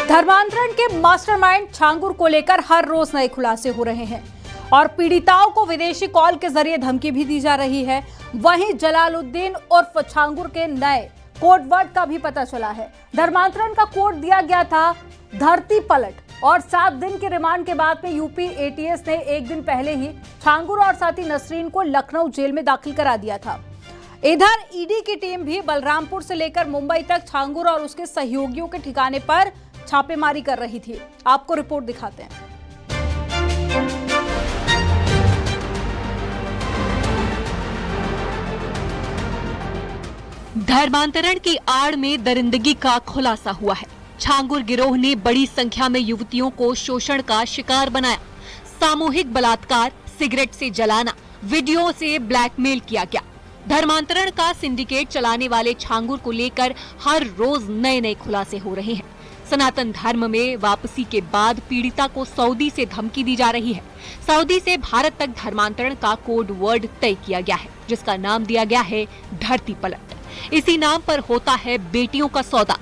धर्मांतरण के मास्टरमाइंड छांगुर को लेकर हर रोज नए खुलासे हो रहे हैं और पीड़िताओं को विदेशी कॉल के जरिए धमकी भी दी जा रही है। वहीं जलालुद्दीन उर्फ छांगुर के नए कोड वर्ड का भी पता चला है। धर्मांतरण का कोड दिया गया था धरती पलट और 7 दिन के रिमांड के बाद में यूपी एटीएस ने एक दिन पहले ही छांगुर और साथी नसरीन को लखनऊ जेल में दाखिल करा दिया था। इधर ईडी की टीम भी बलरामपुर से लेकर मुंबई तक छांगुर और उसके सहयोगियों के ठिकाने पर छापेमारी कर रही थी। आपको रिपोर्ट दिखाते हैं। धर्मांतरण की आड़ में दरिंदगी का खुलासा हुआ है। छांगुर गिरोह ने बड़ी संख्या में युवतियों को शोषण का शिकार बनाया। सामूहिक बलात्कार, सिगरेट से जलाना, वीडियो से ब्लैकमेल किया गया। धर्मांतरण का सिंडिकेट चलाने वाले छांगुर को लेकर हर रोज नए नए खुलासे हो रहे हैं। सनातन धर्म में वापसी के बाद पीड़िता को सऊदी से धमकी दी जा रही है। सऊदी से भारत तक धर्मांतरण का कोड वर्ड तय किया गया है, जिसका नाम दिया गया है धरती पलट। इसी नाम पर होता है बेटियों का सौदा।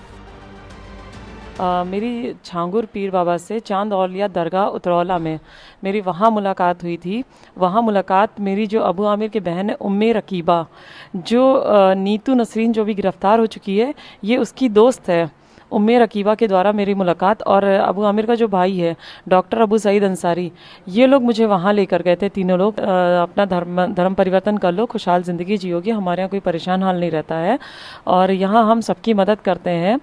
मेरी छांगुर पीर बाबा से चांद औलिया दरगाह उतरौला में मेरी वहाँ मुलाकात हुई थी। वहाँ मुलाकात मेरी जो अबू आमिर की बहन है उम्मे रकीबा, जो नीतू नसरीन जो भी गिरफ्तार हो चुकी है, ये उसकी दोस्त है। उम्मे रकीबा के द्वारा मेरी मुलाकात और अबू आमिर का जो भाई है डॉक्टर अबू सईद अंसारी, ये लोग मुझे वहाँ लेकर गए थे। तीनों लोग अपना धर्म परिवर्तन कर लो, खुशहाल ज़िंदगी जियोगे, हमारे यहाँ कोई परेशान हाल नहीं रहता है और यहाँ हम सबकी मदद करते हैं।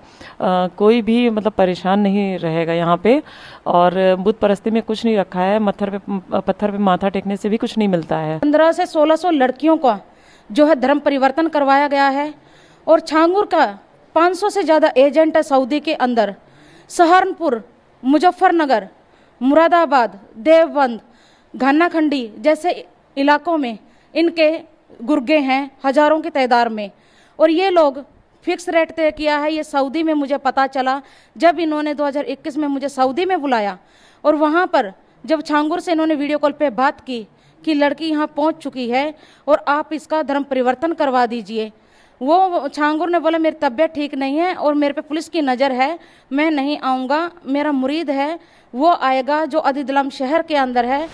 कोई भी मतलब परेशान नहीं रहेगा यहाँ पे और बुत परस्ती में कुछ नहीं रखा है। पत्थर पे माथा टेकने से भी कुछ नहीं मिलता है। 1500 से 1600 लड़कियों का जो है धर्म परिवर्तन करवाया गया है और छांगुर का 500 से ज़्यादा एजेंट है सऊदी के अंदर। सहारनपुर, मुजफ्फरनगर, मुरादाबाद, देवबंद, घानाखंडी जैसे इलाकों में इनके गुर्गे हैं हजारों की तादाद में और ये लोग फिक्स रेट तय किया है। ये सऊदी में मुझे पता चला जब इन्होंने 2021 में मुझे सऊदी में बुलाया और वहाँ पर जब छांगुर से इन्होंने वीडियो कॉल पे बात की कि लड़की यहाँ पहुँच चुकी है और आप इसका धर्म परिवर्तन करवा दीजिए। वो छांगुर ने बोला मेरी तबीयत ठीक नहीं है और मेरे पे पुलिस की नज़र है, मैं नहीं आऊँगा, मेरा मुरीद है वो आएगा जो अदिदलम शहर के अंदर है।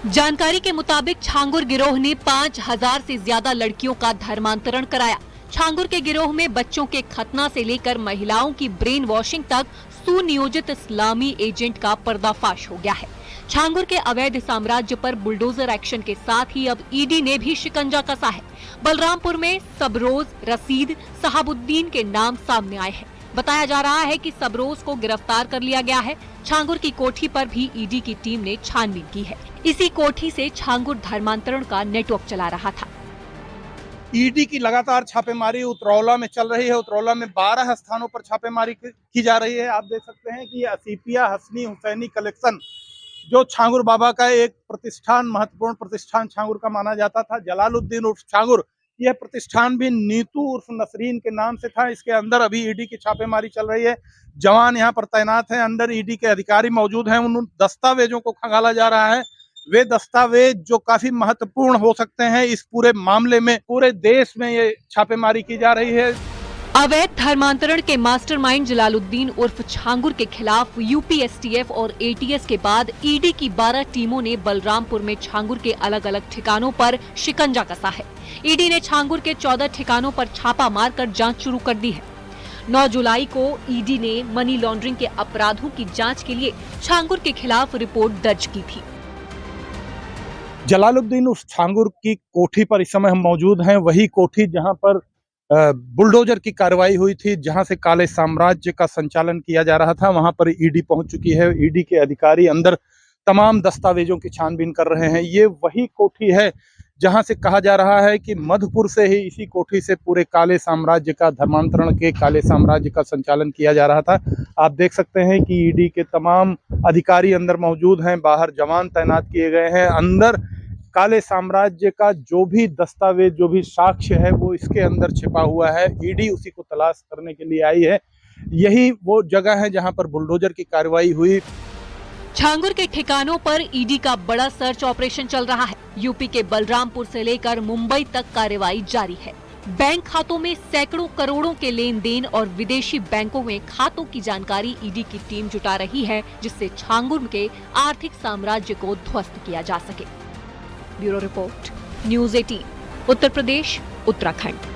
जानकारी के मुताबिक छांगुर गिरोह ने 5000 से ज्यादा लड़कियों का धर्मांतरण कराया। छांगुर के गिरोह में बच्चों के खतना से लेकर महिलाओं की ब्रेन वॉशिंग तक सुनियोजित इस्लामी एजेंट का पर्दाफाश हो गया है। छांगुर के अवैध साम्राज्य पर बुलडोजर एक्शन के साथ ही अब ईडी ने भी शिकंजा कसा है। बलरामपुर में सबरोज, रसीद, सहाबुद्दीन के नाम सामने आए हैं। बताया जा रहा है कि सबरोज को गिरफ्तार कर लिया गया है। छांगुर की कोठी पर भी ईडी की टीम ने छानबीन की है। इसी कोठी से छांगुर धर्मांतरण का नेटवर्क चला रहा था। ईडी की लगातार छापेमारी उतरौला में चल रही है। उतरौला में 12 स्थानों पर छापेमारी की जा रही है। आप देख सकते हैं कि असीपिया हसनी हुसैनी कलेक्शन जो छांगुर बाबा का एक प्रतिष्ठान, महत्वपूर्ण प्रतिष्ठान छांगुर का माना जाता था, जलालुद्दीन उर्फ छांगुर, यह प्रतिष्ठान भी नीतू उर्फ नसरीन के नाम से था। इसके अंदर अभी ईडी की छापेमारी चल रही है। जवान यहाँ पर तैनात हैं, अंदर ईडी के अधिकारी मौजूद हैं। उन दस्तावेजों को खंगाला जा रहा है। वे दस्तावेज जो काफी महत्वपूर्ण हो सकते हैं इस पूरे मामले में। पूरे देश में ये छापेमारी की जा रही है। अवैध धर्मांतरण के मास्टरमाइंड जलालुद्दीन उर्फ छांगुर के खिलाफ यूपी एसटीएफ और एटीएस के बाद ईडी की 12 टीमों ने बलरामपुर में छांगुर के अलग अलग ठिकानों पर शिकंजा कसा है। ईडी ने छांगुर के 14 ठिकानों पर छापा मारकर जांच शुरू कर दी है। 9 जुलाई को ईडी ने मनी लॉन्ड्रिंग के अपराधों की जांच के लिए छांगुर के खिलाफ रिपोर्ट दर्ज की थी। जलालुद्दीन उस छांगुर की कोठी पर इस समय हम मौजूद हैं। वही कोठी जहां पर बुलडोजर की कार्रवाई हुई थी, जहां से काले साम्राज्य का संचालन किया जा रहा था, वहां पर ईडी पहुंच चुकी है। ईडी के अधिकारी अंदर तमाम दस्तावेजों की छानबीन कर रहे हैं। ये वही कोठी है जहां से कहा जा रहा है कि मधुपुर से ही इसी कोठी से पूरे काले साम्राज्य का, धर्मांतरण के काले साम्राज्य का संचालन किया जा रहा था। आप देख सकते हैं कि ईडी के तमाम अधिकारी अंदर मौजूद हैं, बाहर जवान तैनात किए गए हैं। अंदर काले साम्राज्य का जो भी दस्तावेज, जो भी साक्ष्य है वो इसके अंदर छिपा हुआ है। ईडी उसी को तलाश करने के लिए आई है। यही वो जगह है जहां पर बुलडोजर की कार्रवाई हुई। छांगुर के ठिकानों पर ईडी का बड़ा सर्च ऑपरेशन चल रहा है। यूपी के बलरामपुर से लेकर मुंबई तक कार्रवाई जारी है। बैंक खातों में सैकड़ों करोड़ों के लेन देन और विदेशी बैंकों में खातों की जानकारी ईडी की टीम जुटा रही है, जिससे छांगुर के आर्थिक साम्राज्य को ध्वस्त किया जा सके। Bureau report, news 18, Uttar Pradesh, Uttarakhand.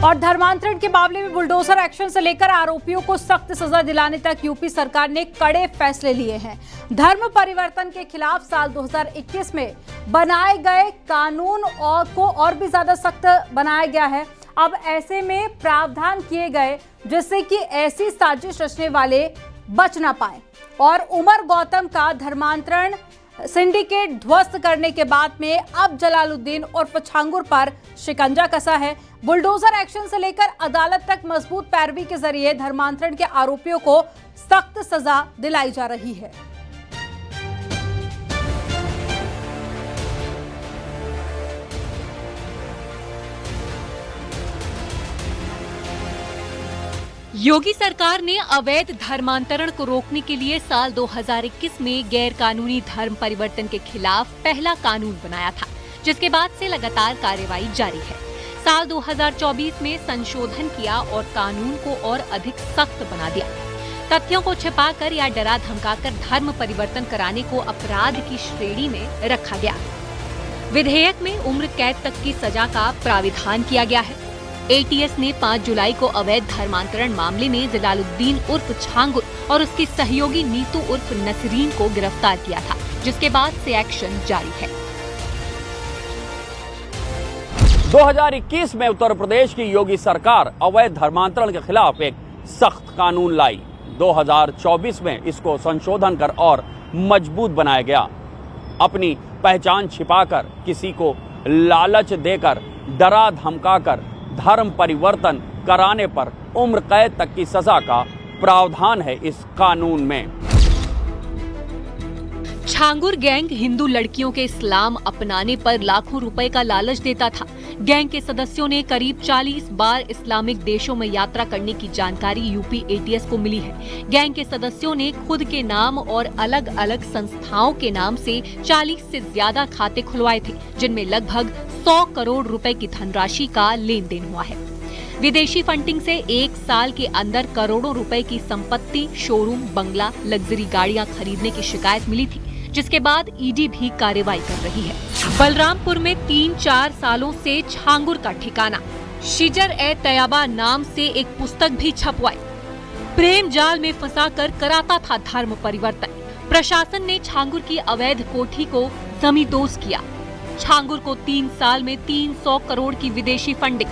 और धर्मांतरण के मामले में बुलडोजर एक्शन से लेकर आरोपियों को सख्त सजा दिलाने तक यूपी सरकार ने कड़े फैसले लिए हैं। धर्म परिवर्तन के खिलाफ साल 2021 में बनाए गए कानून को और भी ज्यादा सख्त बनाया गया है। अब ऐसे में प्रावधान किए गए जिससे कि ऐसी साजिश रचने वाले बच ना पाए। और उमर गौतम का धर्मांतरण सिंडिकेट ध्वस्त करने के बाद में अब जलालुद्दीन उर्फ छांगुर पर शिकंजा कसा है। बुलडोजर एक्शन से लेकर अदालत तक मजबूत पैरवी के जरिए धर्मांतरण के आरोपियों को सख्त सजा दिलाई जा रही है। योगी सरकार ने अवैध धर्मांतरण को रोकने के लिए साल 2021 में गैर कानूनी धर्म परिवर्तन के खिलाफ पहला कानून बनाया था, जिसके बाद से लगातार कार्रवाई जारी है। साल 2024 में संशोधन किया और कानून को और अधिक सख्त बना दिया। तथ्यों को छिपाकर या डरा धमकाकर धर्म परिवर्तन कराने को अपराध की श्रेणी में रखा गया। विधेयक में उम्र कैद तक की सजा का प्राविधान किया गया है। एटीएस ने 5 जुलाई को अवैध धर्मांतरण मामले में जलालुद्दीन उर्फ छांगुर और उसकी सहयोगी नीतू उर्फ नसरीन को गिरफ्तार किया था, जिसके बाद से एक्शन जारी है। 2021 में उत्तर प्रदेश की योगी सरकार अवैध धर्मांतरण के खिलाफ एक सख्त कानून लाई। 2024 में इसको संशोधन कर और मजबूत बनाया गया। अपनी पहचान छिपाकर, किसी को लालच देकर, डरा धमकाकर धर्म परिवर्तन कराने पर उम्र कैद तक की सजा का प्रावधान है इस कानून में। छांगुर गैंग हिंदू लड़कियों के इस्लाम अपनाने पर लाखों रुपए का लालच देता था। गैंग के सदस्यों ने करीब 40 बार इस्लामिक देशों में यात्रा करने की जानकारी यूपी एटीएस को मिली है। गैंग के सदस्यों ने खुद के नाम और अलग अलग संस्थाओं के नाम से 40 से ज्यादा खाते खुलवाए थे, जिनमें लगभग 100 करोड़ रुपए की धनराशि का लेन देन हुआ है। विदेशी फंडिंग से एक साल के अंदर करोड़ों रुपए की संपत्ति, शोरूम, बंगला, लग्जरी गाड़ियां खरीदने की शिकायत मिली थी, जिसके बाद ईडी भी कार्रवाई कर रही है। बलरामपुर में 3-4 सालों से छांगुर का ठिकाना शिजर ए तैयबा नाम से एक पुस्तक भी छपवाई। प्रेम जाल में फंसाकर कराता था धर्म परिवर्तन। प्रशासन ने छांगुर की अवैध कोठी को जमींदोज किया। छांगुर को 3 साल में 300 करोड़ की विदेशी फंडिंग।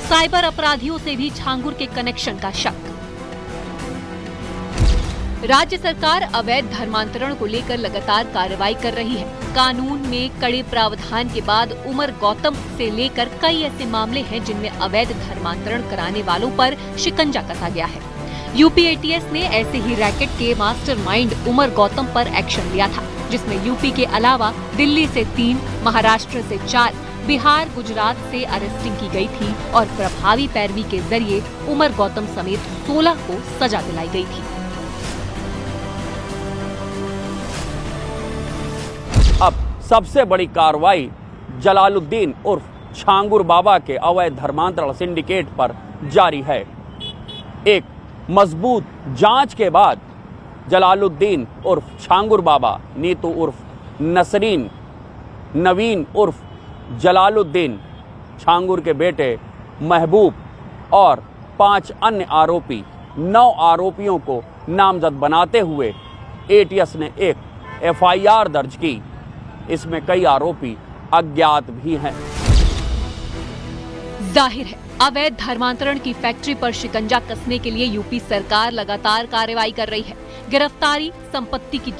साइबर अपराधियों से भी छांगुर के कनेक्शन का शक। राज्य सरकार अवैध धर्मांतरण को लेकर लगातार कार्रवाई कर रही है। कानून में कड़े प्रावधान के बाद उमर गौतम से लेकर कई ऐसे मामले हैं जिनमें अवैध धर्मांतरण कराने वालों पर शिकंजा कसा गया है। यूपी एटीएस ने ऐसे ही रैकेट के मास्टरमाइंड उमर गौतम पर एक्शन लिया था, जिसमें यूपी के अलावा दिल्ली से 3, महाराष्ट्र से 4, बिहार, गुजरात से अरेस्टिंग की गई थी और प्रभावी पैरवी के जरिए उमर गौतम समेत 16 को सजा दिलाई गई थी। अब सबसे बड़ी कार्रवाई जलालुद्दीन उर्फ छांगुर बाबा के अवैध धर्मांतरण सिंडिकेट पर जारी है। एक मजबूत जांच के बाद जलालुद्दीन उर्फ छांगुर बाबा, नीतू उर्फ नसरीन, नवीन उर्फ जलालुद्दीन, छांगुर के बेटे महबूब और 5 अन्य आरोपी, 9 आरोपियों को नामजद बनाते हुए एटीएस ने एक एफआईआर दर्ज की। इसमें कई आरोपी अज्ञात भी हैं। जाहिर है अवैध धर्मांतरण की फैक्ट्री पर शिकंजा कसने के लिए यूपी सरकार लगातार कार्रवाई कर रही है। गिरफ्तारी, संपत्ति की